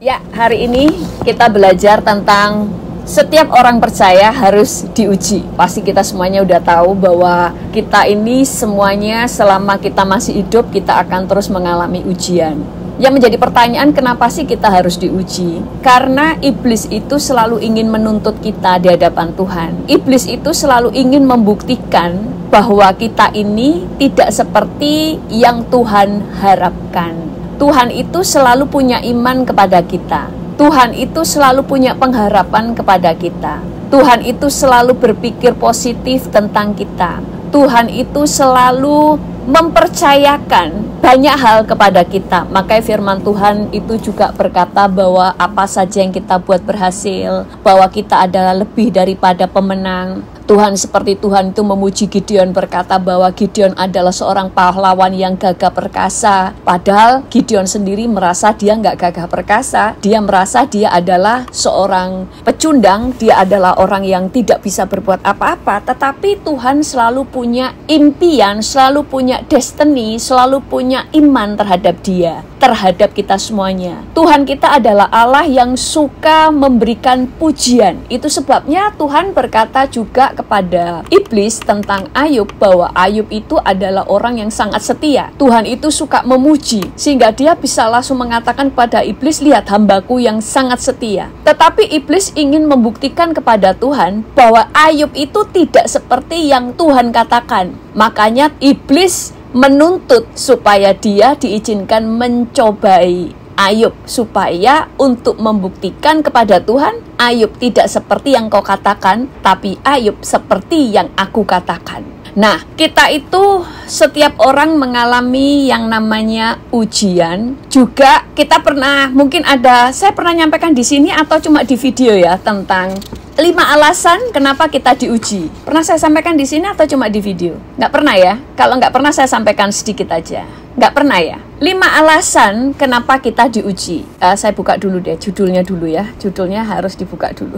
Ya, hari ini kita belajar tentang setiap orang percaya harus diuji. Pasti kita semuanya udah tahu bahwa kita ini semuanya selama kita masih hidup, kita akan terus mengalami ujian. Yang menjadi pertanyaan, kenapa sih kita harus diuji? Karena iblis itu selalu ingin menuntut kita di hadapan Tuhan. Iblis itu selalu ingin membuktikan bahwa kita ini tidak seperti yang Tuhan harapkan. Tuhan itu selalu punya iman kepada kita. Tuhan itu selalu punya pengharapan kepada kita. Tuhan itu selalu berpikir positif tentang kita. Tuhan itu selalu mempercayakan banyak hal kepada kita. Makanya firman Tuhan itu juga berkata bahwa apa saja yang kita buat berhasil, bahwa kita adalah lebih daripada pemenang. Tuhan seperti Tuhan itu memuji Gideon, berkata bahwa Gideon adalah seorang pahlawan yang gagah perkasa. Padahal Gideon sendiri merasa dia nggak gagah perkasa. Dia merasa dia adalah seorang pecundang, dia adalah orang yang tidak bisa berbuat apa-apa. Tetapi Tuhan selalu punya impian, selalu punya destiny, selalu punya iman terhadap dia, terhadap kita semuanya. Tuhan kita adalah Allah yang suka memberikan pujian. Itu sebabnya Tuhan berkata juga kepada iblis tentang Ayub bahwa Ayub itu adalah orang yang sangat setia. Tuhan itu suka memuji sehingga dia bisa langsung mengatakan kepada iblis, lihat hambaku yang sangat setia. Tetapi iblis ingin membuktikan kepada Tuhan bahwa Ayub itu tidak seperti yang Tuhan katakan. Makanya iblis menuntut supaya dia diizinkan mencobai Ayub, supaya untuk membuktikan kepada Tuhan, Ayub tidak seperti yang kau katakan, tapi Ayub seperti yang aku katakan. Nah, kita itu setiap orang mengalami yang namanya ujian. Juga kita pernah, mungkin ada, saya pernah nyampaikan di sini atau cuma di video ya, tentang 5 alasan kenapa kita diuji. Pernah saya sampaikan di sini atau cuma di video? Nggak pernah ya? Kalau nggak pernah saya sampaikan sedikit aja. Nggak pernah ya? 5 alasan kenapa kita diuji. Saya buka dulu deh, judulnya dulu ya. Judulnya harus dibuka dulu.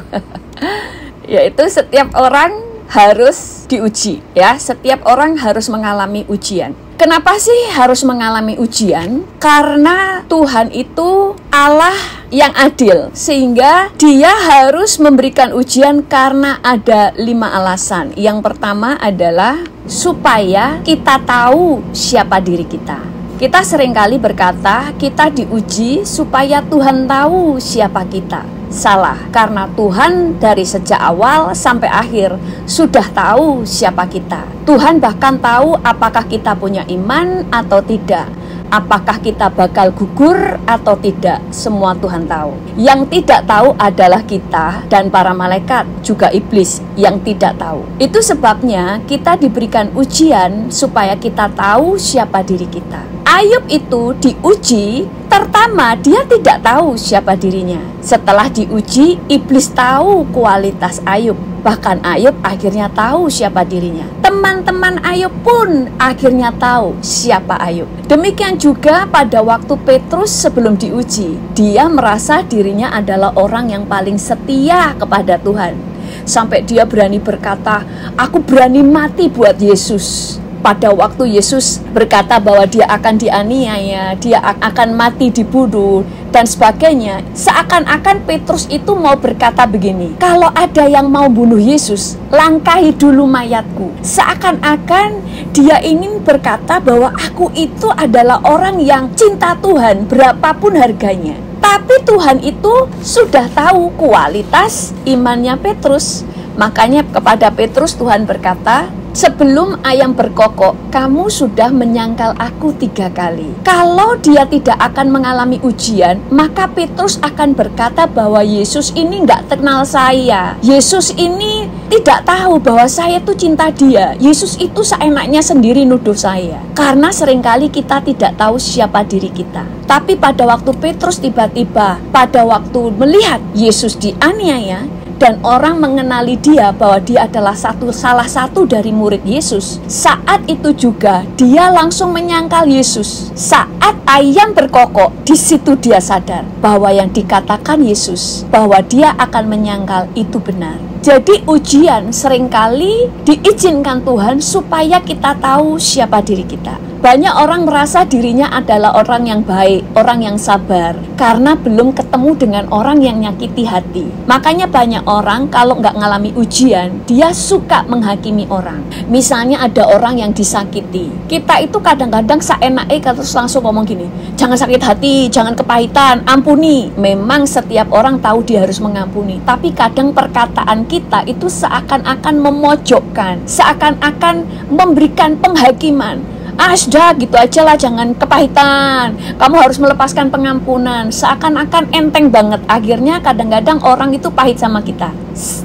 Yaitu setiap orang harus diuji ya. Setiap orang harus mengalami ujian. Kenapa sih harus mengalami ujian? Karena Tuhan itu Allah yang adil, sehingga Dia harus memberikan ujian karena ada 5 alasan. Yang pertama adalah supaya kita tahu siapa diri kita. Kita seringkali berkata kita diuji supaya Tuhan tahu siapa kita. Salah, karena Tuhan dari sejak awal sampai akhir sudah tahu siapa kita. Tuhan bahkan tahu apakah kita punya iman atau tidak, apakah kita bakal gugur atau tidak. Semua Tuhan tahu. Yang tidak tahu adalah kita dan para malaikat, juga iblis yang tidak tahu. Itu sebabnya kita diberikan ujian supaya kita tahu siapa diri kita. Ayub itu diuji, pertama dia tidak tahu siapa dirinya. Setelah diuji, iblis tahu kualitas Ayub. Bahkan Ayub akhirnya tahu siapa dirinya. Teman-teman Ayub pun akhirnya tahu siapa Ayub. Demikian juga pada waktu Petrus sebelum diuji, dia merasa dirinya adalah orang yang paling setia kepada Tuhan. Sampai dia berani berkata, aku berani mati buat Yesus. Pada waktu Yesus berkata bahwa dia akan dianiaya, dia akan mati dibunuh, dan sebagainya. Seakan-akan Petrus itu mau berkata begini, kalau ada yang mau bunuh Yesus, langkahi dulu mayatku. Seakan-akan dia ingin berkata bahwa aku itu adalah orang yang cinta Tuhan berapapun harganya. Tapi Tuhan itu sudah tahu kualitas imannya Petrus. Makanya kepada Petrus Tuhan berkata, sebelum ayam berkokok, kamu sudah menyangkal aku 3 kali. Kalau dia tidak akan mengalami ujian, maka Petrus akan berkata bahwa Yesus ini nggak kenal saya. Yesus ini tidak tahu bahwa saya itu cinta dia. Yesus itu seenaknya sendiri nuduh saya. Karena seringkali kita tidak tahu siapa diri kita. Tapi pada waktu Petrus tiba-tiba, pada waktu melihat Yesus dianiaya, dan orang mengenali dia bahwa dia adalah salah satu dari murid Yesus, saat itu juga dia langsung menyangkal Yesus. Saat ayam berkokok, di situ dia sadar bahwa yang dikatakan Yesus, bahwa dia akan menyangkal itu benar. Jadi ujian seringkali diizinkan Tuhan supaya kita tahu siapa diri kita. Banyak orang merasa dirinya adalah orang yang baik, orang yang sabar, karena belum ketemu dengan orang yang nyakiti hati. Makanya banyak orang kalau nggak ngalami ujian, dia suka menghakimi orang. Misalnya ada orang yang disakiti, kita itu kadang-kadang seenaknya terus langsung ngomong gini, jangan sakit hati, jangan kepahitan, ampuni. Memang setiap orang tahu dia harus mengampuni, tapi kadang perkataan kita itu seakan-akan memojokkan, seakan-akan memberikan penghakiman. Sudah gitu aja lah, jangan kepahitan, kamu harus melepaskan pengampunan. Seakan-akan enteng banget. Akhirnya kadang-kadang orang itu pahit sama kita.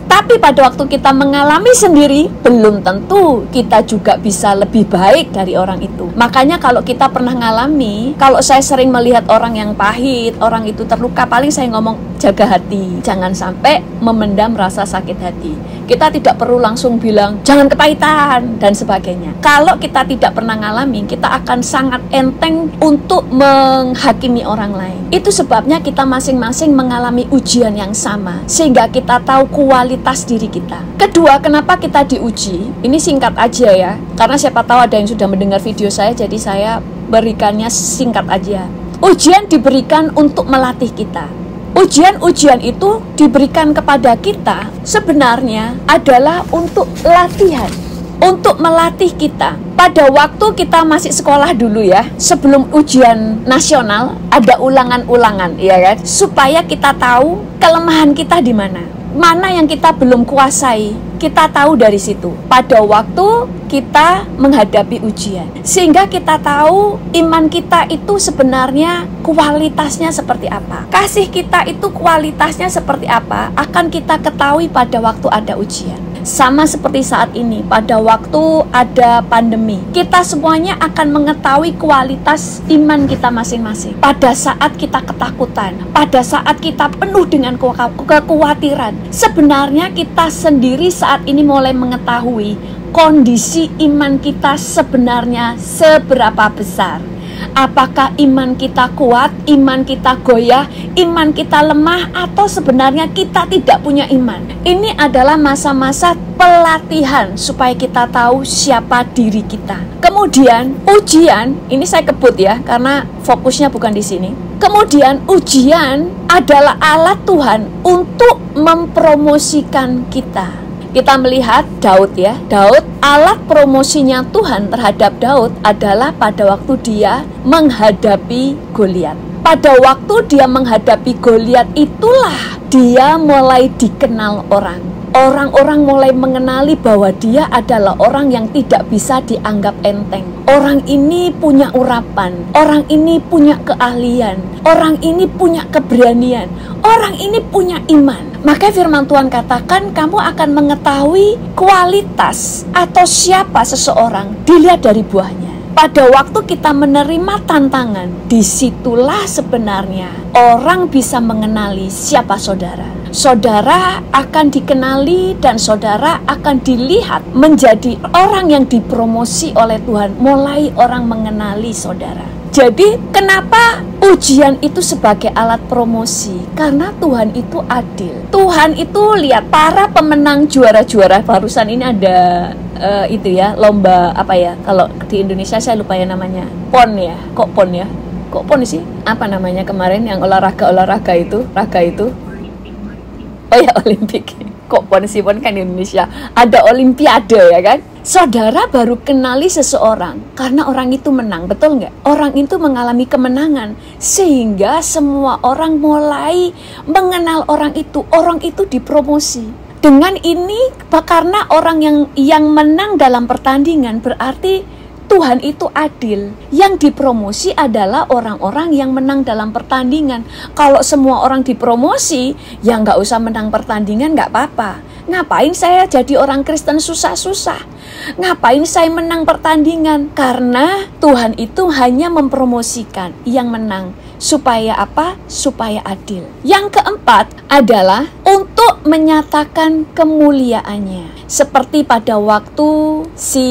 Tapi pada waktu kita mengalami sendiri, belum tentu kita juga bisa lebih baik dari orang itu. Makanya kalau kita pernah ngalami, kalau saya sering melihat orang yang pahit, orang itu terluka, paling saya ngomong, jaga hati, jangan sampai memendam rasa sakit hati. Kita tidak perlu langsung bilang jangan kepahitan dan sebagainya. Kalau kita tidak pernah ngalami, kita akan sangat enteng untuk menghakimi orang lain. Itu sebabnya kita masing-masing mengalami ujian yang sama, sehingga kita tahu kualitas diri kita. Kedua, kenapa kita diuji? Ini singkat aja ya, karena siapa tahu ada yang sudah mendengar video saya, jadi saya berikannya singkat aja. Ujian diberikan untuk melatih kita. Ujian-ujian itu diberikan kepada kita sebenarnya adalah untuk latihan, untuk melatih kita. Pada waktu kita masih sekolah dulu ya, sebelum ujian nasional ada ulangan-ulangan, ya kan? Supaya kita tahu kelemahan kita di mana. Mana yang kita belum kuasai, kita tahu dari situ. Pada waktu kita menghadapi ujian, sehingga kita tahu iman kita itu sebenarnya kualitasnya seperti apa. Kasih kita itu kualitasnya seperti apa, akan kita ketahui pada waktu ada ujian. Sama seperti saat ini, pada waktu ada pandemi, kita semuanya akan mengetahui kualitas iman kita masing-masing. Pada saat kita ketakutan, pada saat kita penuh dengan kekhawatiran, sebenarnya kita sendiri saat ini mulai mengetahui kondisi iman kita sebenarnya seberapa besar. Apakah iman kita kuat, iman kita goyah, iman kita lemah, atau sebenarnya kita tidak punya iman? Ini adalah masa-masa pelatihan supaya kita tahu siapa diri kita. Kemudian ujian, ini saya kebut ya, karena fokusnya bukan di sini. Kemudian ujian adalah alat Tuhan untuk mempromosikan kita. Kita melihat Daud ya, Daud, alat promosinya Tuhan terhadap Daud adalah pada waktu dia menghadapi Goliat. Pada waktu dia menghadapi Goliat itulah dia mulai dikenal orang. Orang-orang mulai mengenali bahwa dia adalah orang yang tidak bisa dianggap enteng. Orang ini punya urapan, orang ini punya keahlian, orang ini punya keberanian, orang ini punya iman. Maka firman Tuhan katakan kamu akan mengetahui kualitas atau siapa seseorang dilihat dari buahnya. Pada waktu kita menerima tantangan, disitulah sebenarnya orang bisa mengenali siapa saudara. Saudara akan dikenali dan saudara akan dilihat menjadi orang yang dipromosi oleh Tuhan. Mulai orang mengenali saudara. Jadi kenapa ujian itu sebagai alat promosi? Karena Tuhan itu adil. Tuhan itu lihat para pemenang juara-juara. Barusan ini ada itu ya, lomba apa ya? Kalau di Indonesia saya lupa ya namanya. PON ya? Kok PON ya? Kok PON sih? Apa namanya kemarin yang olahraga itu? Raga itu? Oh ya, Olimpik. Kok PON sih? PON kan di Indonesia. Ada Olimpiade ya kan? Saudara baru kenali seseorang karena orang itu menang, betul nggak? Orang itu mengalami kemenangan sehingga semua orang mulai mengenal orang itu dipromosi. Dengan ini karena orang yang menang dalam pertandingan berarti Tuhan itu adil. Yang dipromosi adalah orang-orang yang menang dalam pertandingan. Kalau semua orang dipromosi, ya nggak usah menang pertandingan, nggak apa-apa. Ngapain saya jadi orang Kristen susah-susah? Ngapain saya menang pertandingan? Karena Tuhan itu hanya mempromosikan yang menang. Supaya apa? Supaya adil. Yang keempat adalah untuk menyatakan kemuliaannya. Seperti pada waktu si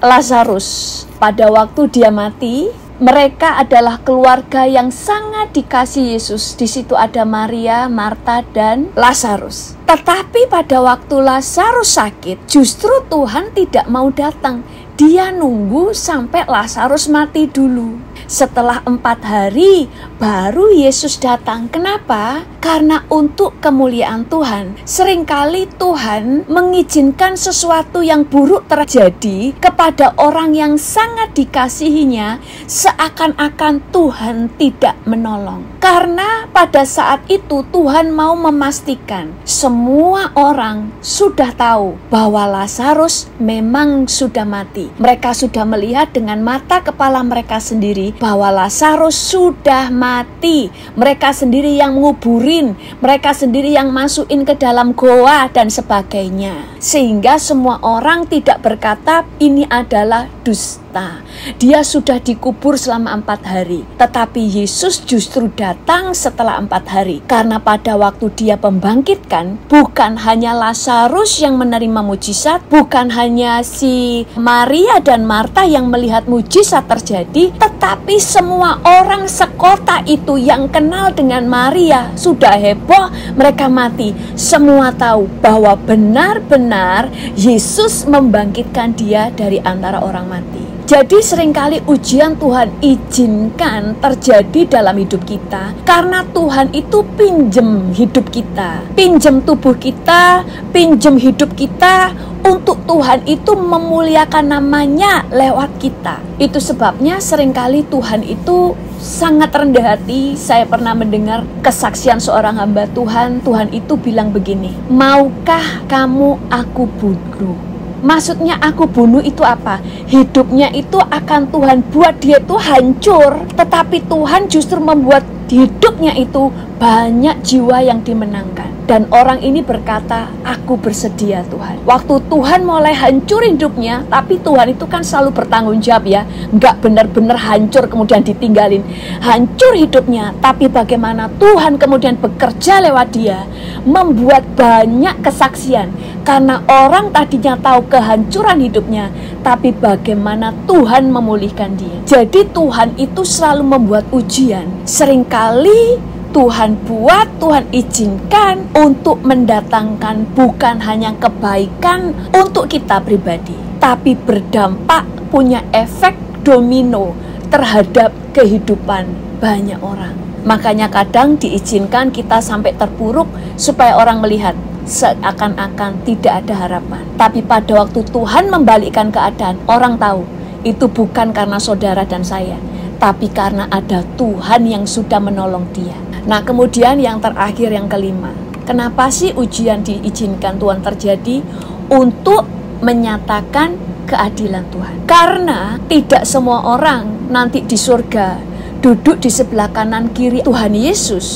Lazarus, pada waktu dia mati, mereka adalah keluarga yang sangat dikasih Yesus. Di situ ada Maria, Marta, dan Lazarus. Tetapi pada waktu Lazarus sakit, justru Tuhan tidak mau datang. Dia nunggu sampai Lazarus mati dulu. Setelah 4 hari baru Yesus datang. Kenapa? Karena untuk kemuliaan Tuhan. Seringkali Tuhan mengizinkan sesuatu yang buruk terjadi kepada orang yang sangat dikasihinya, seakan-akan Tuhan tidak menolong. Karena pada saat itu Tuhan mau memastikan semua orang sudah tahu bahwa Lazarus memang sudah mati. Mereka sudah melihat dengan mata kepala mereka sendiri bahwa Lazarus sudah mati. Mereka sendiri yang menguburin, mereka sendiri yang masukin ke dalam goa dan sebagainya. Sehingga semua orang tidak berkata ini adalah dusta. Dia sudah dikubur selama 4 hari. Tetapi Yesus justru datang setelah 4 hari. Karena pada waktu dia membangkitkan, bukan hanya Lazarus yang menerima mujizat, bukan hanya si Maria dan Marta yang melihat mujizat terjadi, tetapi semua orang sekota itu yang kenal dengan Maria sudah heboh, mereka mati. Semua tahu bahwa benar-benar Yesus membangkitkan dia dari antara orang mati. Jadi seringkali ujian Tuhan izinkan terjadi dalam hidup kita karena Tuhan itu pinjem hidup kita, pinjem tubuh kita, pinjem hidup kita untuk Tuhan itu memuliakan namanya lewat kita. Itu sebabnya seringkali Tuhan itu sangat rendah hati. Saya pernah mendengar kesaksian seorang hamba Tuhan. Tuhan itu bilang begini, maukah kamu aku bunuh? Maksudnya aku bunuh itu apa? Hidupnya itu akan Tuhan buat dia itu hancur, tetapi Tuhan justru membuat hidupnya itu banyak jiwa yang dimenangkan. Dan orang ini berkata, aku bersedia Tuhan. Waktu Tuhan mulai hancur hidupnya, tapi Tuhan itu kan selalu bertanggung jawab ya. Enggak benar-benar hancur kemudian ditinggalin. Hancur hidupnya, tapi bagaimana Tuhan kemudian bekerja lewat dia. Membuat banyak kesaksian. Karena orang tadinya tahu kehancuran hidupnya, tapi bagaimana Tuhan memulihkan dia. Jadi Tuhan itu selalu membuat ujian. Seringkali Tuhan buat, Tuhan izinkan untuk mendatangkan bukan hanya kebaikan untuk kita pribadi, tapi berdampak punya efek domino terhadap kehidupan banyak orang. Makanya kadang diizinkan kita sampai terpuruk supaya orang melihat seakan-akan tidak ada harapan. Tapi pada waktu Tuhan membalikkan keadaan, orang tahu itu bukan karena saudara dan saya, tapi karena ada Tuhan yang sudah menolong dia. Nah, kemudian yang terakhir, yang kelima, kenapa sih ujian diizinkan Tuhan terjadi? Untuk menyatakan keadilan Tuhan. Karena tidak semua orang nanti di surga duduk di sebelah kanan kiri Tuhan Yesus.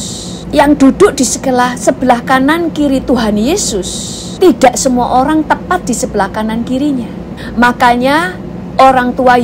Yang duduk di sebelah kanan kiri Tuhan Yesus, tidak semua orang tepat di sebelah kanan kirinya. Makanya orang tua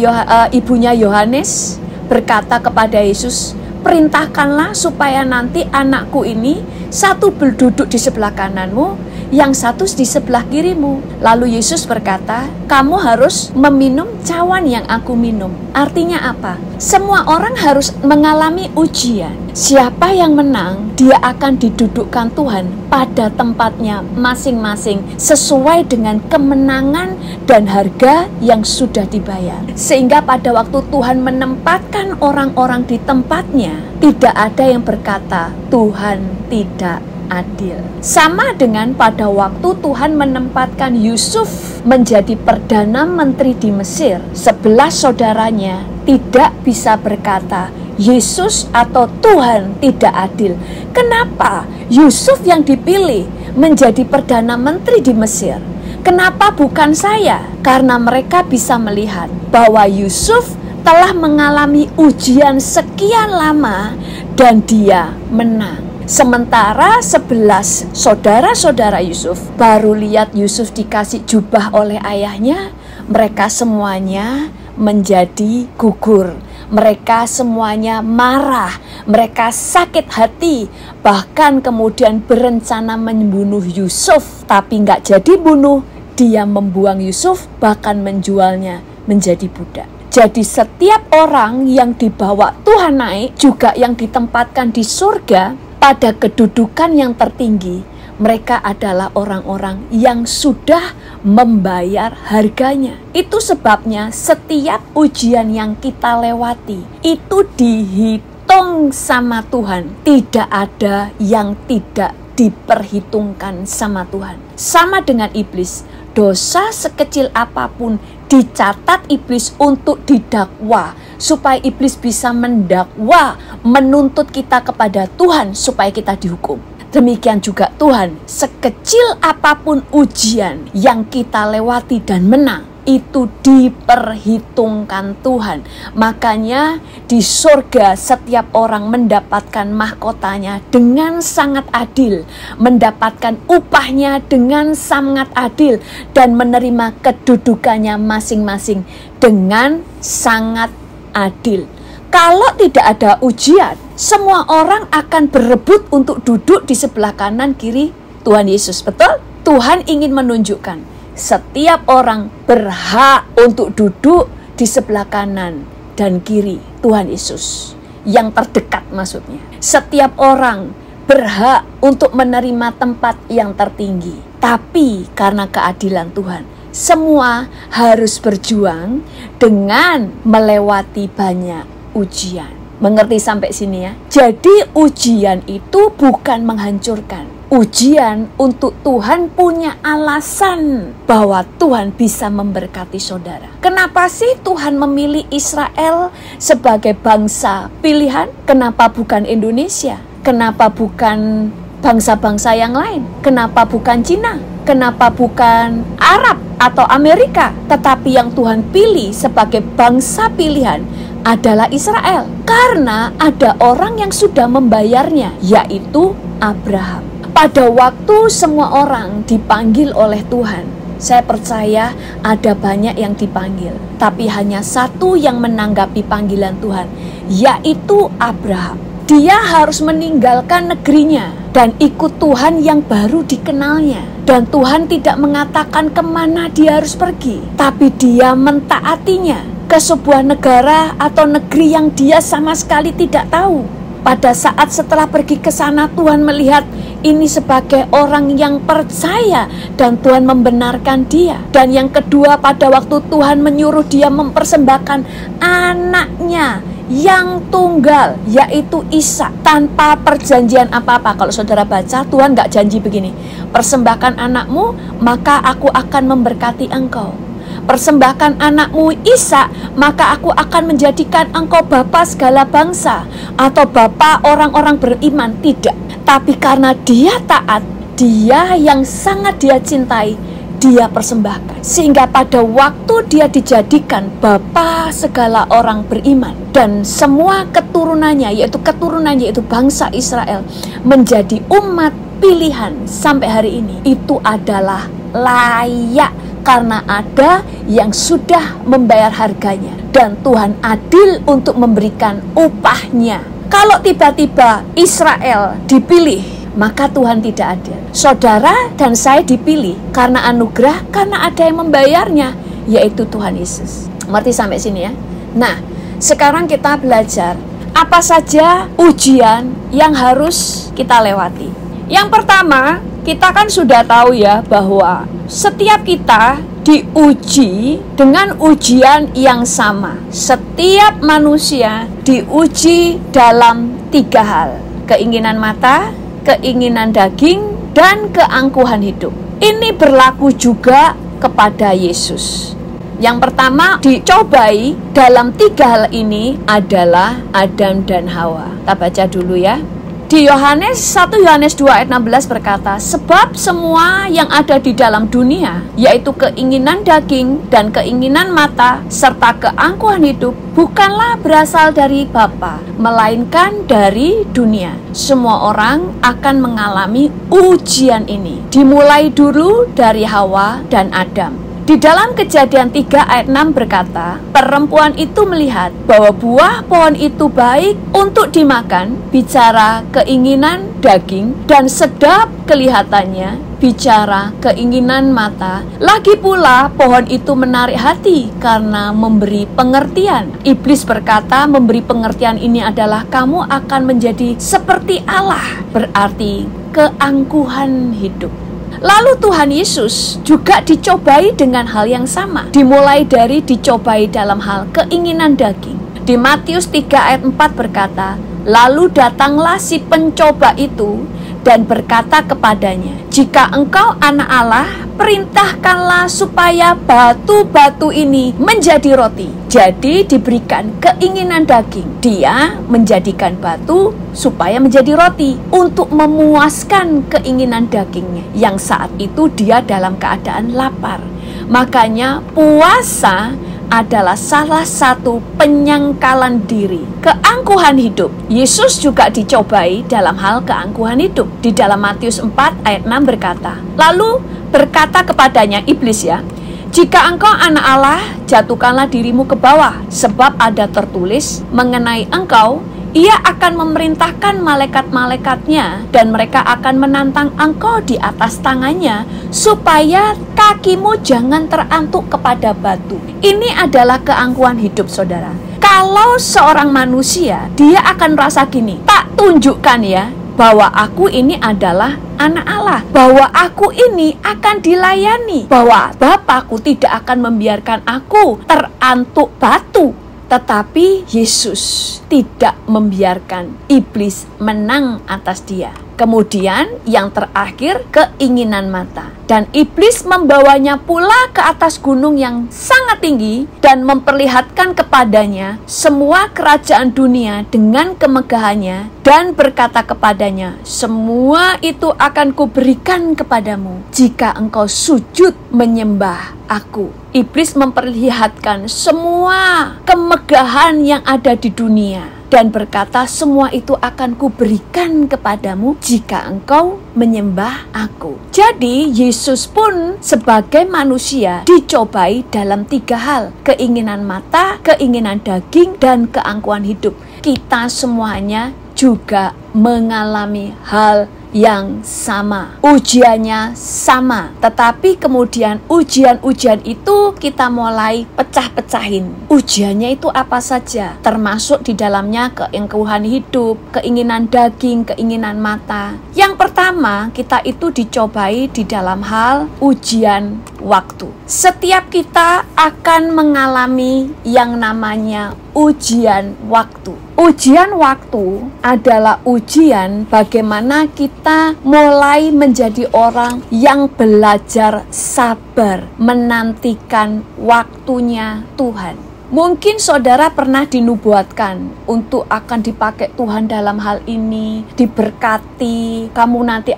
ibunya Yohanes berkata kepada Yesus, perintahkanlah supaya nanti anakku ini satu berduduk di sebelah kananmu, yang satu di sebelah kirimu. Lalu Yesus berkata, kamu harus meminum cawan yang aku minum. Artinya apa? Semua orang harus mengalami ujian. Siapa yang menang, dia akan didudukkan Tuhan pada tempatnya masing-masing sesuai dengan kemenangan dan harga yang sudah dibayar. Sehingga pada waktu Tuhan menempatkan orang-orang di tempatnya, tidak ada yang berkata Tuhan tidak adil. Sama dengan pada waktu Tuhan menempatkan Yusuf menjadi Perdana Menteri di Mesir, 11 saudaranya tidak bisa berkata Yesus atau Tuhan tidak adil. Kenapa Yusuf yang dipilih menjadi Perdana Menteri di Mesir? Kenapa bukan saya? Karena mereka bisa melihat bahwa Yusuf telah mengalami ujian sekian lama dan dia menang. Sementara 11 saudara-saudara Yusuf baru lihat Yusuf dikasih jubah oleh ayahnya, mereka semuanya menjadi gugur. Mereka semuanya marah, mereka sakit hati, bahkan kemudian berencana membunuh Yusuf. Tapi nggak jadi bunuh, dia membuang Yusuf, bahkan menjualnya menjadi budak. Jadi setiap orang yang dibawa Tuhan naik, juga yang ditempatkan di surga pada kedudukan yang tertinggi, Mereka adalah orang-orang yang sudah membayar harganya. Itu sebabnya setiap ujian yang kita lewati itu dihitung sama Tuhan. Tidak ada yang tidak diperhitungkan sama Tuhan. Sama dengan iblis, dosa sekecil apapun dicatat iblis untuk didakwa, supaya iblis bisa mendakwa, menuntut kita kepada Tuhan supaya kita dihukum. Demikian juga Tuhan, sekecil apapun ujian yang kita lewati dan menang, itu diperhitungkan Tuhan. Makanya di surga setiap orang mendapatkan mahkotanya dengan sangat adil, mendapatkan upahnya dengan sangat adil, dan menerima kedudukannya masing-masing dengan sangat adil. Kalau tidak ada ujian, semua orang akan berebut untuk duduk di sebelah kanan kiri Tuhan Yesus. Betul? Tuhan ingin menunjukkan setiap orang berhak untuk duduk di sebelah kanan dan kiri Tuhan Yesus. Yang terdekat maksudnya. Setiap orang berhak untuk menerima tempat yang tertinggi. Tapi karena keadilan Tuhan, semua harus berjuang dengan melewati banyak ujian. Mengerti sampai sini ya? Jadi ujian itu bukan menghancurkan. Ujian untuk Tuhan punya alasan bahwa Tuhan bisa memberkati saudara. Kenapa sih Tuhan memilih Israel sebagai bangsa pilihan? Kenapa bukan Indonesia? Kenapa bukan bangsa-bangsa yang lain? Kenapa bukan Cina? Kenapa bukan Arab atau Amerika? Tetapi yang Tuhan pilih sebagai bangsa pilihan adalah Israel. Karena ada orang yang sudah membayarnya, yaitu Abraham. Pada waktu semua orang dipanggil oleh Tuhan, saya percaya ada banyak yang dipanggil, tapi hanya satu yang menanggapi panggilan Tuhan, yaitu Abraham. Dia harus meninggalkan negerinya dan ikut Tuhan yang baru dikenalnya. Dan Tuhan tidak mengatakan kemana dia harus pergi, tapi dia mentaatinya ke sebuah negara atau negeri yang dia sama sekali tidak tahu. Pada saat setelah pergi ke sana, Tuhan melihat ini sebagai orang yang percaya dan Tuhan membenarkan dia. Dan yang kedua, pada waktu Tuhan menyuruh dia mempersembahkan anaknya yang tunggal, yaitu Ishak, tanpa perjanjian apa-apa. Kalau saudara baca, Tuhan gak janji begini, persembahkan anakmu maka aku akan memberkati engkau. Persembahkan anakmu Ishak, maka aku akan menjadikan engkau bapa segala bangsa, atau bapa orang-orang beriman. Tidak, tapi karena dia taat, dia yang sangat dia cintai, dia persembahkan. Sehingga pada waktu dia dijadikan bapa segala orang beriman, dan semua keturunannya, yaitu bangsa Israel, menjadi umat pilihan sampai hari ini, itu adalah layak. Karena ada yang sudah membayar harganya, dan Tuhan adil untuk memberikan upahnya. Kalau tiba-tiba Israel dipilih, maka Tuhan tidak adil. Saudara dan saya dipilih karena anugerah, karena ada yang membayarnya, yaitu Tuhan Yesus. Mengerti sampai sini ya? Nah, sekarang kita belajar apa saja ujian yang harus kita lewati. Yang pertama, kita kan sudah tahu ya bahwa setiap kita diuji dengan ujian yang sama. Setiap manusia diuji dalam 3 hal: keinginan mata, keinginan daging, dan keangkuhan hidup. Ini berlaku juga kepada Yesus. Yang pertama dicobai dalam 3 hal ini adalah Adam dan Hawa. Kita baca dulu ya. Di 1 Yohanes 2 ayat 16 berkata, sebab semua yang ada di dalam dunia, yaitu keinginan daging dan keinginan mata, serta keangkuhan hidup, bukanlah berasal dari Bapa, melainkan dari dunia. Semua orang akan mengalami ujian ini. Dimulai dulu dari Hawa dan Adam. Di dalam Kejadian 3 ayat 6 berkata, perempuan itu melihat bahwa buah pohon itu baik untuk dimakan, bicara keinginan daging, dan sedap kelihatannya, bicara keinginan mata. Lagi pula pohon itu menarik hati karena memberi pengertian. Iblis berkata, memberi pengertian ini adalah kamu akan menjadi seperti Allah. Berarti keangkuhan hidup. Lalu Tuhan Yesus juga dicobai dengan hal yang sama. Dimulai dari dicobai dalam hal keinginan daging. Di Matius 3 ayat 4 berkata, lalu datanglah si pencoba itu dan berkata kepadanya, jika engkau anak Allah, perintahkanlah supaya batu-batu ini menjadi roti. Jadi diberikan keinginan daging. Dia menjadikan batu supaya menjadi roti untuk memuaskan keinginan dagingnya yang saat itu dia dalam keadaan lapar. Makanya puasa adalah salah satu penyangkalan diri, keangkuhan hidup. Yesus juga dicobai dalam hal keangkuhan hidup. Di dalam Matius 4 ayat 6 berkata, lalu berkata kepadanya iblis ya, jika engkau anak Allah, jatuhkanlah dirimu ke bawah, sebab ada tertulis mengenai engkau, ia akan memerintahkan malaikat-malaikatnya dan mereka akan menantang engkau di atas tangannya supaya kakimu jangan terantuk kepada batu. Ini adalah keangkuhan hidup, saudara. Kalau seorang manusia, dia akan merasa gini, tak tunjukkan ya bahwa aku ini adalah anak Allah, bahwa aku ini akan dilayani, bahwa Bapakku tidak akan membiarkan aku terantuk batu. Tetapi Yesus tidak membiarkan iblis menang atas dia. Kemudian yang terakhir, keinginan mata. Dan iblis membawanya pula ke atas gunung yang sangat tinggi dan memperlihatkan kepadanya semua kerajaan dunia dengan kemegahannya dan berkata kepadanya, semua itu akan kuberikan kepadamu jika engkau sujud menyembah aku. Iblis memperlihatkan semua kemegahan yang ada di dunia dan berkata, semua itu akan kuberikan kepadamu jika engkau menyembah aku. Jadi Yesus pun sebagai manusia dicobai dalam 3 hal, keinginan mata, keinginan daging, dan keangkuhan hidup. Kita semuanya juga mengalami hal yang sama, ujiannya sama, tetapi kemudian ujian-ujian itu kita mulai pecah-pecahin. Ujiannya itu apa saja, termasuk di dalamnya keangkuhan hidup, keinginan daging, keinginan mata. Yang pertama, kita itu dicobai di dalam hal ujian waktu. Setiap kita akan mengalami yang namanya ujian waktu. Ujian waktu adalah ujian bagaimana kita mulai menjadi orang yang belajar sabar menantikan waktunya Tuhan. Mungkin saudara pernah dinubuatkan untuk akan dipakai Tuhan dalam hal ini, diberkati, kamu nanti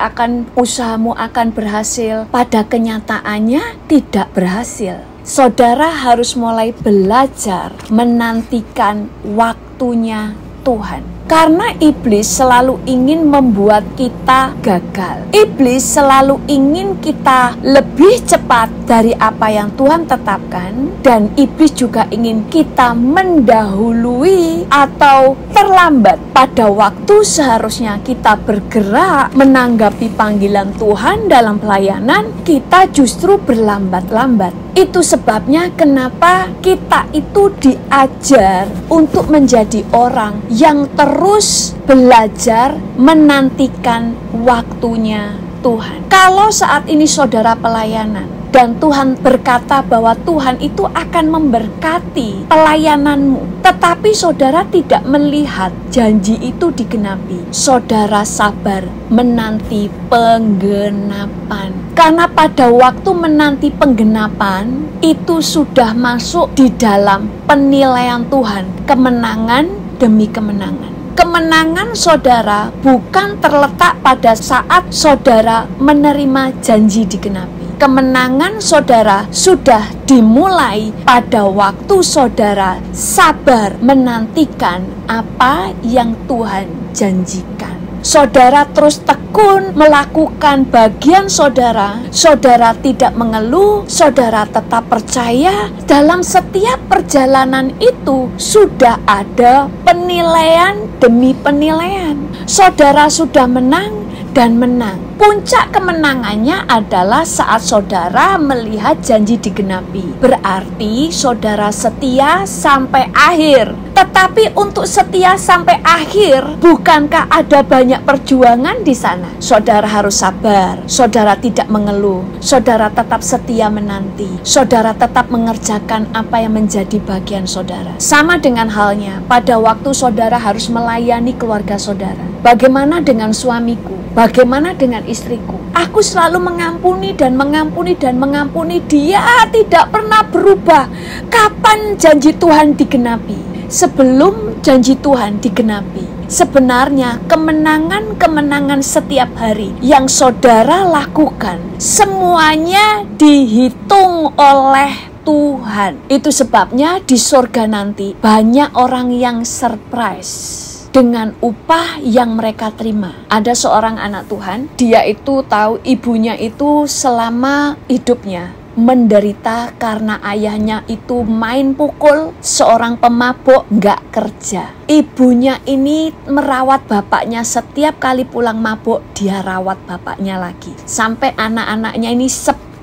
usahamu akan berhasil. Pada kenyataannya tidak berhasil. Saudara harus mulai belajar menantikan waktunya Tuhan. Karena iblis selalu ingin membuat kita gagal. Iblis selalu ingin kita lebih cepat dari apa yang Tuhan tetapkan. Dan iblis juga ingin kita mendahului atau terlambat pada waktu seharusnya kita bergerak menanggapi panggilan Tuhan dalam pelayanan, kita justru berlambat-lambat. Itu sebabnya kenapa kita itu diajar untuk menjadi orang yang terus belajar menantikan waktunya Tuhan. Kalau saat ini saudara pelayanan dan Tuhan berkata bahwa Tuhan itu akan memberkati pelayananmu, tetapi saudara tidak melihat janji itu digenapi, saudara sabar menanti penggenapan. Karena pada waktu menanti penggenapan itu sudah masuk di dalam penilaian Tuhan, kemenangan demi kemenangan. Kemenangan saudara bukan terletak pada saat saudara menerima janji digenapi. Kemenangan saudara sudah dimulai pada waktu saudara sabar menantikan apa yang Tuhan janjikan. Saudara terus tekun melakukan bagian saudara, saudara tidak mengeluh, saudara tetap percaya dalam setiap perjalanan itu sudah ada penilaian demi penilaian. Saudara sudah menang dan menang. Puncak kemenangannya adalah saat saudara melihat janji digenapi. Berarti saudara setia sampai akhir. Tetapi untuk setia sampai akhir, bukankah ada banyak perjuangan di sana? Saudara harus sabar, saudara tidak mengeluh, saudara tetap setia menanti, saudara tetap mengerjakan apa yang menjadi bagian saudara. Sama dengan halnya pada waktu saudara harus melayani keluarga saudara. Bagaimana dengan suamiku? Bagaimana dengan istriku? Aku selalu mengampuni dan mengampuni dan mengampuni. Dia tidak pernah berubah. Kapan janji Tuhan digenapi? Sebelum janji Tuhan digenapi. Sebenarnya kemenangan-kemenangan setiap hari yang saudara lakukan semuanya dihitung oleh Tuhan. Itu sebabnya di surga nanti banyak orang yang surprise dengan upah yang mereka terima. Ada seorang anak Tuhan, dia itu tahu ibunya itu selama hidupnya menderita karena ayahnya itu main pukul, seorang pemabuk, nggak kerja. Ibunya ini merawat bapaknya, setiap kali pulang mabuk dia rawat bapaknya lagi. Sampai anak-anaknya ini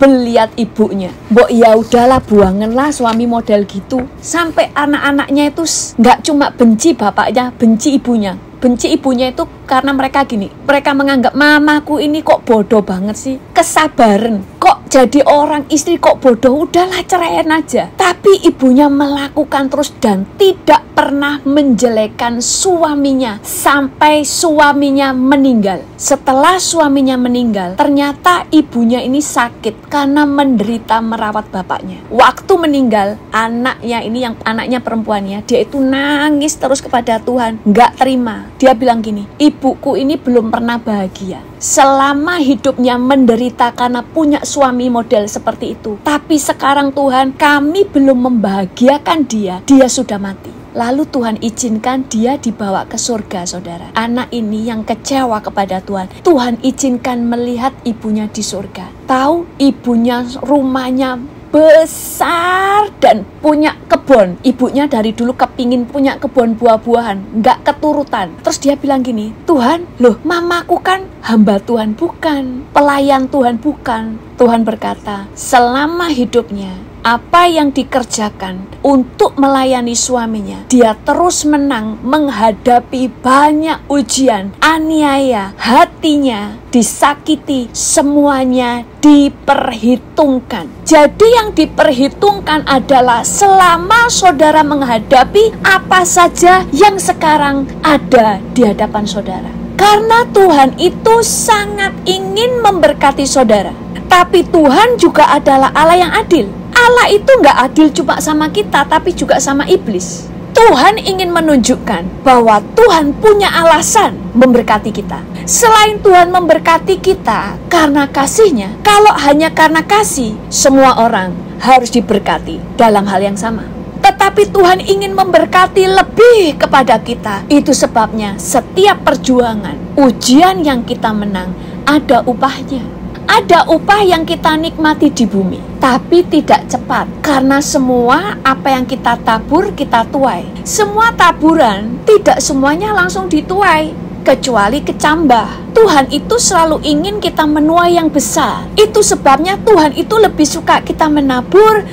lihat ibunya. Mbok ya udahlah, buanganlah suami model gitu. Sampai anak-anaknya itu nggak cuma benci bapaknya, benci ibunya. Benci ibunya itu karena mereka gini, mereka menganggap mamaku ini kok bodoh banget sih. Kesabaran, kok jadi orang istri kok bodoh, udahlah ceraiin aja. Tapi ibunya melakukan terus dan tidak pernah menjelekkan suaminya sampai suaminya meninggal. Setelah suaminya meninggal, ternyata ibunya ini sakit karena menderita merawat bapaknya. Waktu meninggal, anaknya ini yang anaknya perempuannya, dia itu nangis terus kepada Tuhan, nggak terima. Dia bilang gini, ibuku ini belum pernah bahagia. Selama hidupnya menderita karena punya suami model seperti itu. Tapi sekarang Tuhan, kami belum membahagiakan dia. Dia sudah mati. Lalu Tuhan izinkan dia dibawa ke surga, saudara. Anak ini yang kecewa kepada Tuhan, Tuhan izinkan melihat ibunya di surga. Tahu ibunya rumahnya besar dan punya kebun. Ibunya dari dulu kepingin punya kebun buah-buahan, nggak keturutan. Terus dia bilang gini, Tuhan, loh mamaku kan hamba Tuhan bukan, pelayan Tuhan bukan. Tuhan berkata, selama hidupnya apa yang dikerjakan untuk melayani suaminya, dia terus menang menghadapi banyak ujian, aniaya, hatinya disakiti, semuanya diperhitungkan. Jadi yang diperhitungkan adalah selama saudara menghadapi apa saja yang sekarang ada di hadapan saudara. Karena Tuhan itu sangat ingin memberkati saudara. Tapi Tuhan juga adalah Allah yang adil. Allah itu nggak adil cuma sama kita, tapi juga sama iblis. Tuhan ingin menunjukkan bahwa Tuhan punya alasan memberkati kita. Selain Tuhan memberkati kita karena kasih-Nya, kalau hanya karena kasih, semua orang harus diberkati dalam hal yang sama. Tetapi Tuhan ingin memberkati lebih kepada kita. Itu sebabnya setiap perjuangan, ujian yang kita menang, ada upahnya. Ada upah yang kita nikmati di bumi, tapi tidak cepat. Karena semua apa yang kita tabur, kita tuai. Semua taburan, tidak semuanya langsung dituai, kecuali kecambah. Tuhan itu selalu ingin kita menuai yang besar. Itu sebabnya Tuhan itu lebih suka kita menabur,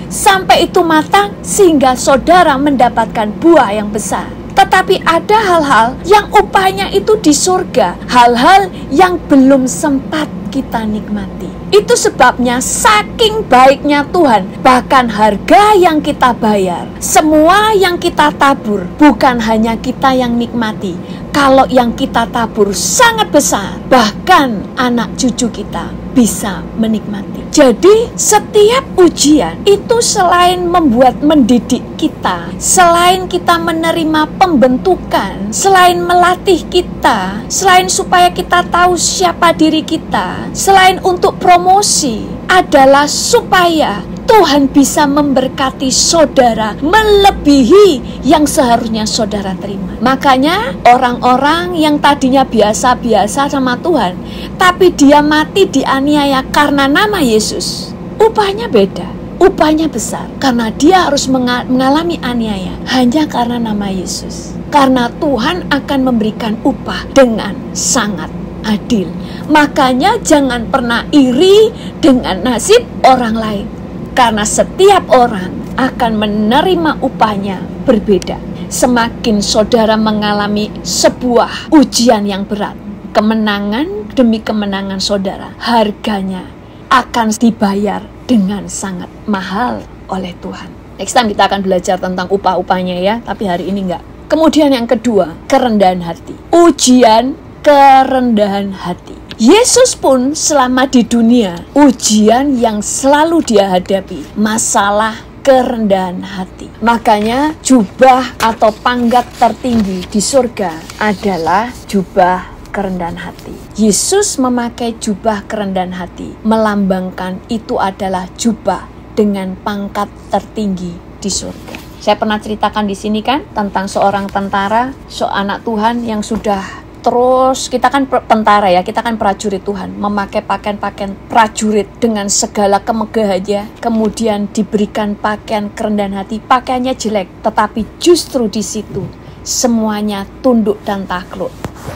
sampai itu matang, sehingga saudara mendapatkan buah yang besar. Tetapi ada hal-hal yang upahnya itu di surga, hal-hal yang belum sempat kita nikmati. Itu sebabnya saking baiknya Tuhan, bahkan harga yang kita bayar, semua yang kita tabur, bukan hanya kita yang nikmati. Kalau yang kita tabur sangat besar, bahkan anak cucu kita bisa menikmati. Jadi setiap ujian itu selain membuat mendidik kita, selain kita menerima pembentukan, selain melatih kita, selain supaya kita tahu siapa diri kita, selain untuk promosi, adalah supaya Tuhan bisa memberkati saudara melebihi yang seharusnya saudara terima. Makanya orang-orang yang tadinya biasa-biasa sama Tuhan, tapi dia mati dianiaya karena nama Yesus, upahnya beda. Upahnya besar karena dia harus mengalami aniaya hanya karena nama Yesus. Karena Tuhan akan memberikan upah dengan sangat adil. Makanya jangan pernah iri dengan nasib orang lain. Karena setiap orang akan menerima upahnya berbeda. Semakin saudara mengalami sebuah ujian yang berat, kemenangan demi kemenangan saudara, harganya akan dibayar dengan sangat mahal oleh Tuhan. Next time kita akan belajar tentang upah-upahnya ya, tapi hari ini enggak. Kemudian yang kedua, kerendahan hati. Ujian kerendahan hati. Yesus pun selama di dunia, ujian yang selalu dia hadapi, masalah kerendahan hati. Makanya jubah atau pangkat tertinggi di surga adalah jubah kerendahan hati. Yesus memakai jubah kerendahan hati, melambangkan itu adalah jubah dengan pangkat tertinggi di surga. Saya pernah ceritakan di sini kan tentang seorang tentara, anak Tuhan yang sudah terus, kita kan tentara ya, kita kan prajurit Tuhan, memakai pakaian-pakaian prajurit dengan segala kemegahannya, kemudian diberikan pakaian kerendahan hati, pakaiannya jelek, tetapi justru di situ semuanya tunduk dan takluk.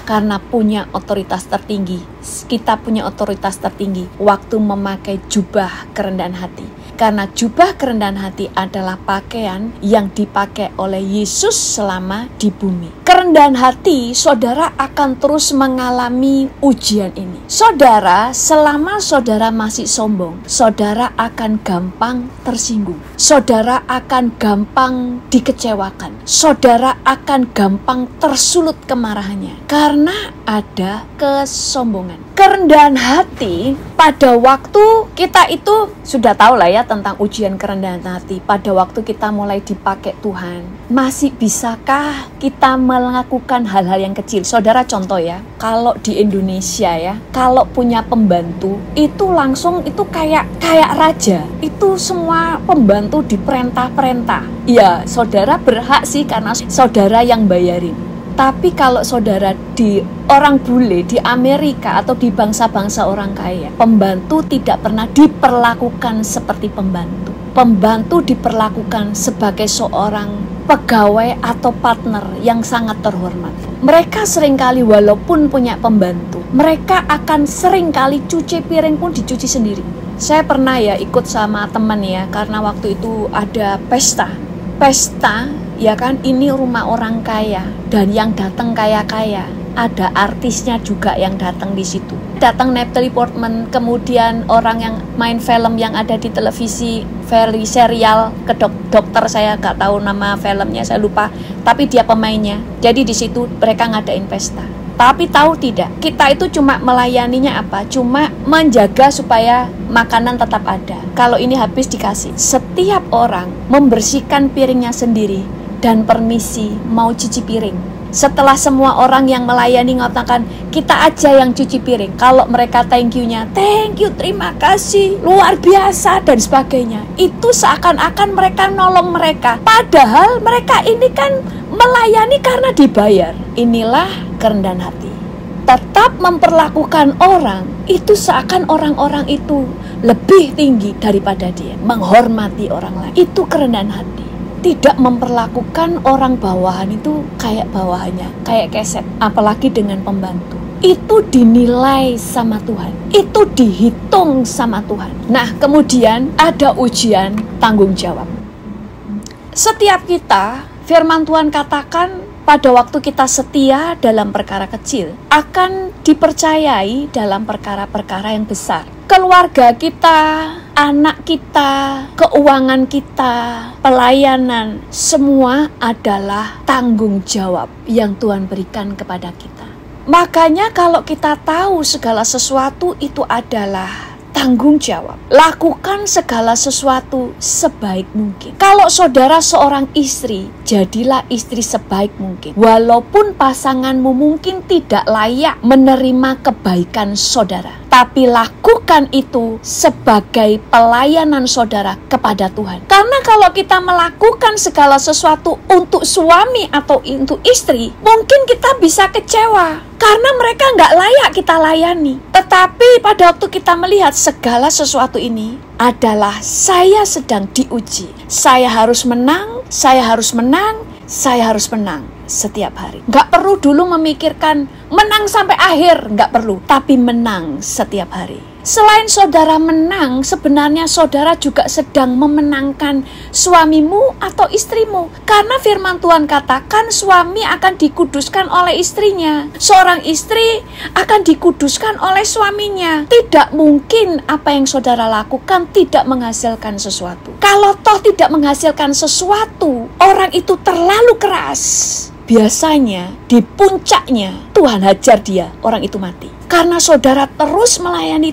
Karena punya otoritas tertinggi. Kita punya otoritas tertinggi waktu memakai jubah kerendahan hati. Karena jubah kerendahan hati adalah pakaian yang dipakai oleh Yesus selama di bumi. Kerendahan hati, saudara akan terus mengalami ujian ini. Saudara, selama saudara masih sombong, saudara akan gampang tersinggung. Saudara akan gampang dikecewakan. Saudara akan gampang tersulut kemarahannya. Karena ada kesombongan. Kerendahan hati pada waktu kita itu sudah tahu lah ya tentang ujian kerendahan hati. Pada waktu kita mulai dipakai Tuhan, masih bisakah kita melakukan hal-hal yang kecil? Saudara contoh ya, kalau di Indonesia ya, kalau punya pembantu itu langsung itu kayak raja. Itu semua pembantu diperintah-perintah. Ya, saudara berhak sih karena saudara yang bayarin. Tapi kalau saudara di orang bule di Amerika atau di bangsa-bangsa orang kaya, pembantu tidak pernah diperlakukan seperti pembantu. Pembantu diperlakukan sebagai seorang pegawai atau partner yang sangat terhormat. Mereka seringkali walaupun punya pembantu, mereka akan seringkali cuci piring pun dicuci sendiri. Saya pernah ya ikut sama teman ya, karena waktu itu ada pesta ya kan, ini rumah orang kaya dan yang datang kaya-kaya, ada artisnya juga yang datang di situ. Datang Natalie Portman, kemudian orang yang main film yang ada di televisi, serial ke dokter, saya nggak tahu nama filmnya, saya lupa, tapi dia pemainnya. Jadi di situ mereka ngadain pesta. Tapi tahu tidak, kita itu cuma melayaninya apa? Cuma menjaga supaya makanan tetap ada. Kalau ini habis dikasih. Setiap orang membersihkan piringnya sendiri dan permisi mau cuci piring. Setelah semua orang yang melayani mengatakan kita aja yang cuci piring, kalau mereka thank you-nya, thank you, terima kasih, luar biasa dan sebagainya, itu seakan-akan mereka nolong mereka. Padahal mereka ini kan melayani karena dibayar. Inilah kerendahan hati. Tetap memperlakukan orang itu seakan orang-orang itu lebih tinggi daripada dia, menghormati orang lain. Itu kerendahan hati. Tidak memperlakukan orang bawahan itu kayak bawahannya, kayak keset, apalagi dengan pembantu. Itu dinilai sama Tuhan, itu dihitung sama Tuhan. Nah, kemudian ada ujian tanggung jawab. Setiap kita, firman Tuhan katakan, pada waktu kita setia dalam perkara kecil, akan dipercayai dalam perkara-perkara yang besar. Keluarga kita, anak kita, keuangan kita, pelayanan, semua adalah tanggung jawab yang Tuhan berikan kepada kita. Makanya kalau kita tahu segala sesuatu itu adalah tanggung jawab, lakukan segala sesuatu sebaik mungkin. Kalau saudara seorang istri, jadilah istri sebaik mungkin. Walaupun pasanganmu mungkin tidak layak menerima kebaikan saudara, tapi lakukan itu sebagai pelayanan saudara kepada Tuhan. Karena kalau kita melakukan segala sesuatu untuk suami atau untuk istri, mungkin kita bisa kecewa karena mereka nggak layak kita layani. Tetapi pada waktu kita melihat segala sesuatu ini adalah saya sedang diuji. Saya harus menang, saya harus menang, saya harus menang. setiap hari. Nggak perlu dulu memikirkan menang sampai akhir, nggak perlu. Tapi menang setiap hari. Selain saudara menang, sebenarnya saudara juga sedang memenangkan suamimu atau istrimu. Karena firman Tuhan katakan suami akan dikuduskan oleh istrinya. Seorang istri akan dikuduskan oleh suaminya. Tidak mungkin apa yang saudara lakukan tidak menghasilkan sesuatu. Kalau toh tidak menghasilkan sesuatu, orang itu terlalu keras. Biasanya di puncaknya Tuhan hajar dia, orang itu mati. Karena saudara terus melayani,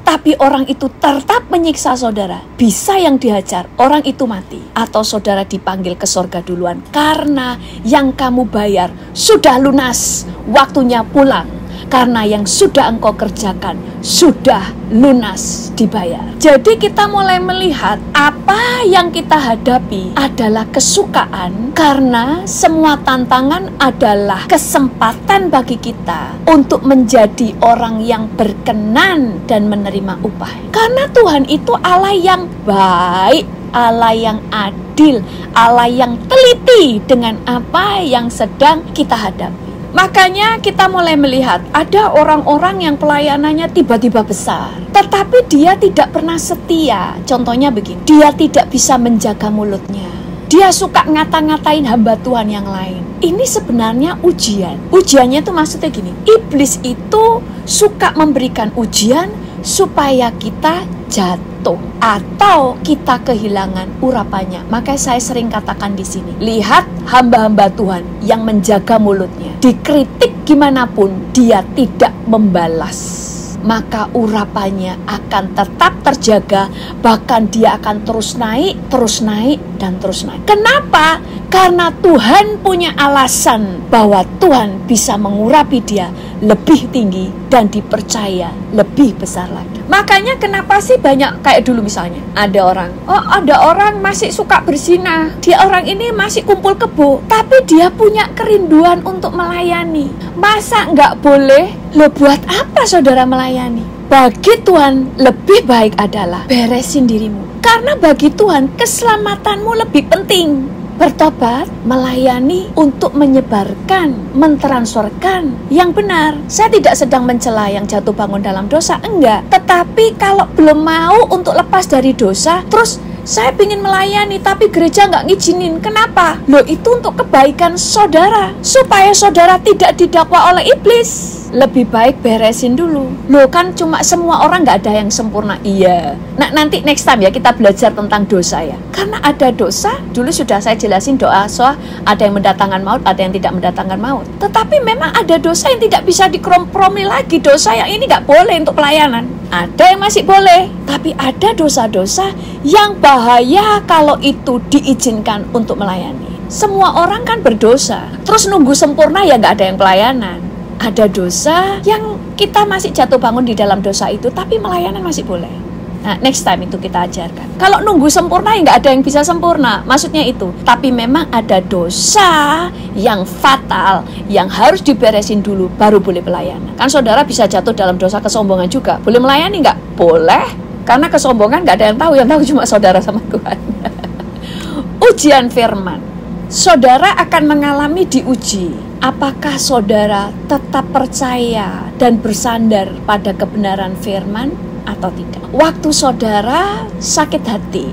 tapi orang itu tetap menyiksa saudara. Bisa yang dihajar, orang itu mati. Atau saudara dipanggil ke sorga duluan. Karena yang kamu bayar sudah lunas, waktunya pulang. Karena yang sudah engkau kerjakan sudah lunas dibayar. Jadi kita mulai melihat apa yang kita hadapi adalah kesukaan, karena semua tantangan adalah kesempatan bagi kita untuk menjadi orang yang berkenan dan menerima upah. Karena Tuhan itu Allah yang baik, Allah yang adil, Allah yang teliti dengan apa yang sedang kita hadapi. Makanya kita mulai melihat ada orang-orang yang pelayanannya tiba-tiba besar, tetapi dia tidak pernah setia. Contohnya begini, dia tidak bisa menjaga mulutnya. Dia suka ngata-ngatain hamba Tuhan yang lain. Ini sebenarnya ujian. Ujiannya itu maksudnya gini, iblis itu suka memberikan ujian supaya kita jatuh atau kita kehilangan urapannya. Makanya saya sering katakan di sini, lihat hamba-hamba Tuhan yang menjaga mulutnya. Dikritik gimana pun dia tidak membalas, maka urapannya akan tetap terjaga, bahkan dia akan terus naik, dan terus naik. Kenapa? Karena Tuhan punya alasan bahwa Tuhan bisa mengurapi dia lebih tinggi dan dipercaya lebih besar lagi. Makanya kenapa sih banyak kayak dulu misalnya ada orang masih suka berzina, dia orang ini masih kumpul kebo, tapi dia punya kerinduan untuk melayani. Masa nggak boleh? Loh, buat apa saudara melayani? Bagi Tuhan lebih baik adalah beresin dirimu. Karena bagi Tuhan keselamatanmu lebih penting. Bertobat, melayani untuk menyebarkan, mentransferkan yang benar. Saya tidak sedang mencela yang jatuh bangun dalam dosa, enggak. Tetapi kalau belum mau untuk lepas dari dosa, terus saya ingin melayani tapi gereja nggak ngizinin. Kenapa? Loh, itu untuk kebaikan saudara, supaya saudara tidak didakwa oleh iblis. Lebih baik beresin dulu. Loh, kan cuma semua orang nggak ada yang sempurna. Iya. Nah, nanti next time ya kita belajar tentang dosa ya. Karena ada dosa, dulu sudah saya jelasin doa soal ada yang mendatangkan maut, ada yang tidak mendatangkan maut. Tetapi memang ada dosa yang tidak bisa dikompromi lagi. Dosa yang ini nggak boleh untuk pelayanan. Ada yang masih boleh, tapi ada dosa-dosa yang bahaya kalau itu diizinkan untuk melayani. Semua orang kan berdosa, terus nunggu sempurna ya nggak ada yang pelayanan. Ada dosa yang kita masih jatuh bangun di dalam dosa itu, tapi melayanan masih boleh. Nah, next time itu kita ajarkan. Kalau nunggu sempurna ya nggak ada yang bisa sempurna, maksudnya itu. Tapi memang ada dosa yang fatal, yang harus diberesin dulu, baru boleh pelayanan. Kan saudara bisa jatuh dalam dosa kesombongan juga. Boleh melayani nggak? Boleh. Karena kesombongan nggak ada yang tahu cuma saudara sama Tuhan. Ujian firman. Saudara akan mengalami diuji. Apakah saudara tetap percaya dan bersandar pada kebenaran firman atau tidak? Waktu saudara sakit hati,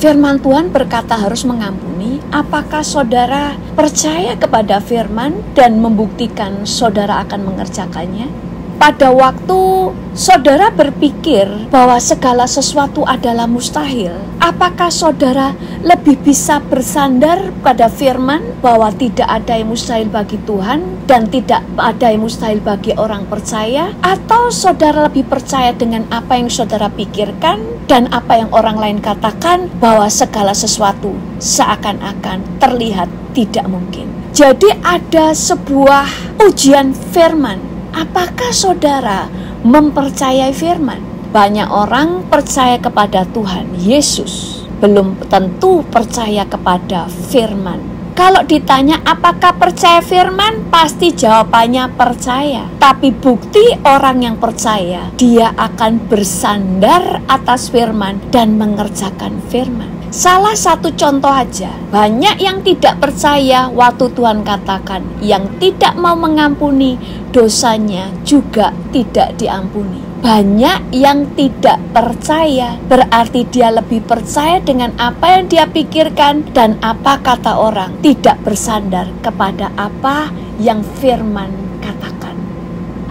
firman Tuhan berkata harus mengampuni. Apakah saudara percaya kepada firman dan membuktikan saudara akan mengerjakannya? Pada waktu saudara berpikir bahwa segala sesuatu adalah mustahil, apakah saudara lebih bisa bersandar pada firman bahwa tidak ada yang mustahil bagi Tuhan dan tidak ada yang mustahil bagi orang percaya? Atau saudara lebih percaya dengan apa yang saudara pikirkan dan apa yang orang lain katakan bahwa segala sesuatu seakan-akan terlihat tidak mungkin? Jadi ada sebuah ujian firman. Apakah saudara mempercayai firman? Banyak orang percaya kepada Tuhan Yesus, belum tentu percaya kepada firman. Kalau ditanya apakah percaya firman, pasti jawabannya percaya. Tapi bukti orang yang percaya, dia akan bersandar atas firman dan mengerjakan firman. Salah satu contoh aja, banyak yang tidak percaya waktu Tuhan katakan yang tidak mau mengampuni dosanya juga tidak diampuni. Banyak yang tidak percaya, berarti dia lebih percaya dengan apa yang dia pikirkan dan apa kata orang, tidak bersandar kepada apa yang firman katakan.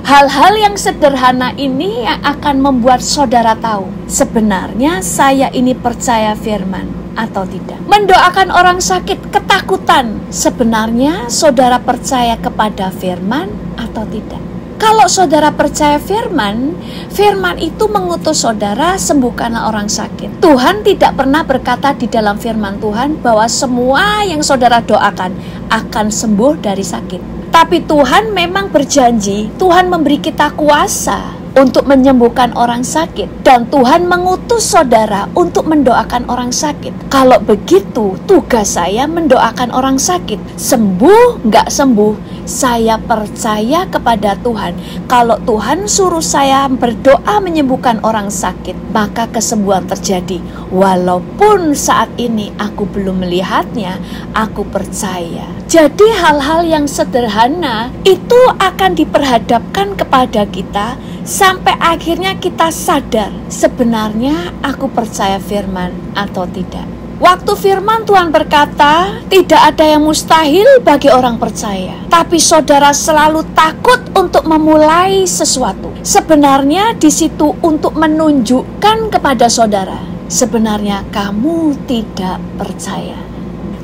Hal-hal yang sederhana ini yang akan membuat saudara tahu sebenarnya saya ini percaya firman atau tidak. Mendoakan orang sakit ketakutan, sebenarnya saudara percaya kepada firman atau tidak. Kalau saudara percaya firman, firman itu mengutus saudara sembuhkanlah orang sakit. Tuhan tidak pernah berkata di dalam firman Tuhan bahwa semua yang saudara doakan akan sembuh dari sakit. Tapi Tuhan memang berjanji, Tuhan memberi kita kuasa untuk menyembuhkan orang sakit. Dan Tuhan mengutus saudara untuk mendoakan orang sakit. Kalau begitu, tugas saya mendoakan orang sakit. Sembuh, nggak sembuh, saya percaya kepada Tuhan. Kalau Tuhan suruh saya berdoa menyembuhkan orang sakit, maka kesembuhan terjadi. Walaupun saat ini aku belum melihatnya, aku percaya. Jadi hal-hal yang sederhana itu akan diperhadapkan kepada kita sampai akhirnya kita sadar sebenarnya aku percaya firman atau tidak. Waktu firman Tuhan berkata, tidak ada yang mustahil bagi orang percaya. Tapi saudara selalu takut untuk memulai sesuatu. Sebenarnya di situ untuk menunjukkan kepada saudara, sebenarnya kamu tidak percaya.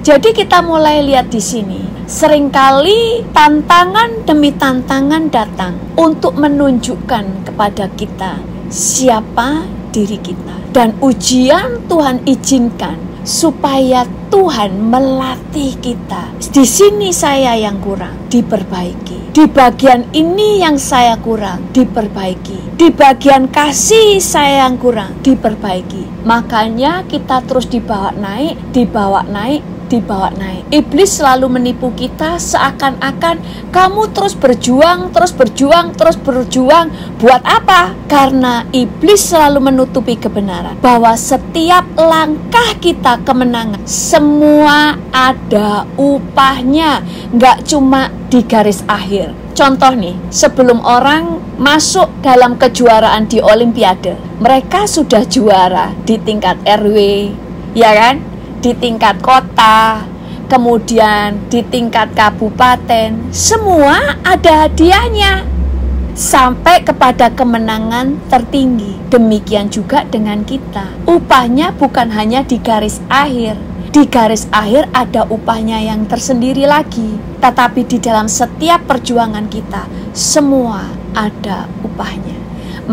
Jadi kita mulai lihat di sini, seringkali tantangan demi tantangan datang untuk menunjukkan kepada kita siapa diri kita. Dan ujian Tuhan izinkan supaya Tuhan melatih kita. Di sini saya yang kurang, diperbaiki. Di bagian ini yang saya kurang, diperbaiki. Di bagian kasih saya yang kurang, diperbaiki. Makanya kita terus dibawa naik, dibawa naik, dibawa naik. Iblis selalu menipu kita seakan-akan kamu terus berjuang, terus berjuang, terus berjuang. Buat apa? Karena iblis selalu menutupi kebenaran bahwa setiap langkah kita kemenangan semua ada upahnya, nggak cuma di garis akhir. Contoh nih, sebelum orang masuk dalam kejuaraan di Olimpiade, mereka sudah juara di tingkat RW, ya kan? Di tingkat kota, kemudian di tingkat kabupaten, semua ada hadiahnya sampai kepada kemenangan tertinggi. Demikian juga dengan kita, upahnya bukan hanya di garis akhir. Di garis akhir ada upahnya yang tersendiri lagi, tetapi di dalam setiap perjuangan kita semua ada upahnya.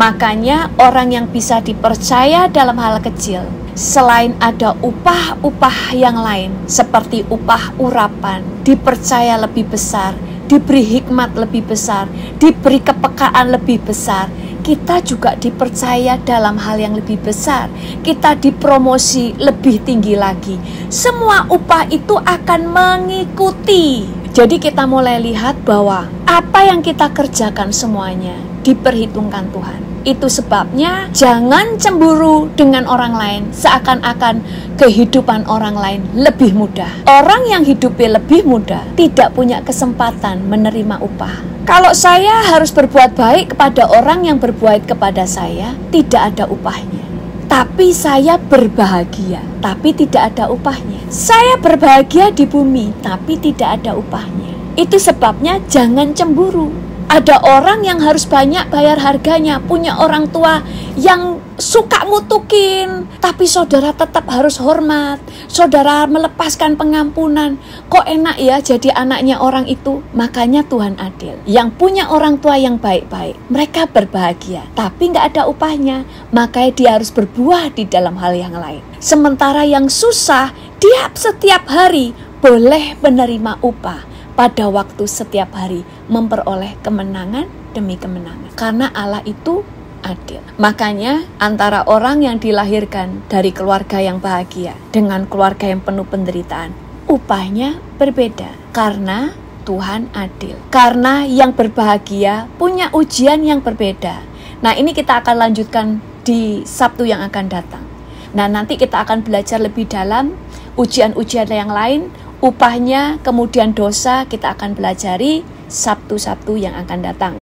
Makanya orang yang bisa dipercaya dalam hal kecil, selain ada upah-upah yang lain seperti upah urapan, dipercaya lebih besar, diberi hikmat lebih besar, diberi kepekaan lebih besar, kita juga dipercaya dalam hal yang lebih besar, kita dipromosi lebih tinggi lagi. Semua upah itu akan mengikuti. Jadi kita mulai lihat bahwa apa yang kita kerjakan semuanya diperhitungkan Tuhan. Itu sebabnya jangan cemburu dengan orang lain seakan-akan kehidupan orang lain lebih mudah. Orang yang hidupnya lebih mudah tidak punya kesempatan menerima upah. Kalau saya harus berbuat baik kepada orang yang berbuat kepada saya, tidak ada upahnya. Tapi saya berbahagia, tapi tidak ada upahnya. Saya berbahagia di bumi, tapi tidak ada upahnya. Itu sebabnya jangan cemburu. Ada orang yang harus banyak bayar harganya, punya orang tua yang suka ngutukin, tapi saudara tetap harus hormat, saudara melepaskan pengampunan. Kok enak ya jadi anaknya orang itu? Makanya Tuhan adil. Yang punya orang tua yang baik-baik, mereka berbahagia, tapi nggak ada upahnya, makanya dia harus berbuah di dalam hal yang lain. Sementara yang susah, dia setiap hari boleh menerima upah. Pada waktu setiap hari memperoleh kemenangan demi kemenangan. Karena Allah itu adil. Makanya antara orang yang dilahirkan dari keluarga yang bahagia dengan keluarga yang penuh penderitaan, upahnya berbeda. Karena Tuhan adil. Karena yang berbahagia punya ujian yang berbeda. Nah, ini kita akan lanjutkan di Sabtu yang akan datang. Nah, nanti kita akan belajar lebih dalam ujian-ujian yang lain, upahnya, kemudian dosa, kita akan pelajari Sabtu-Sabtu yang akan datang.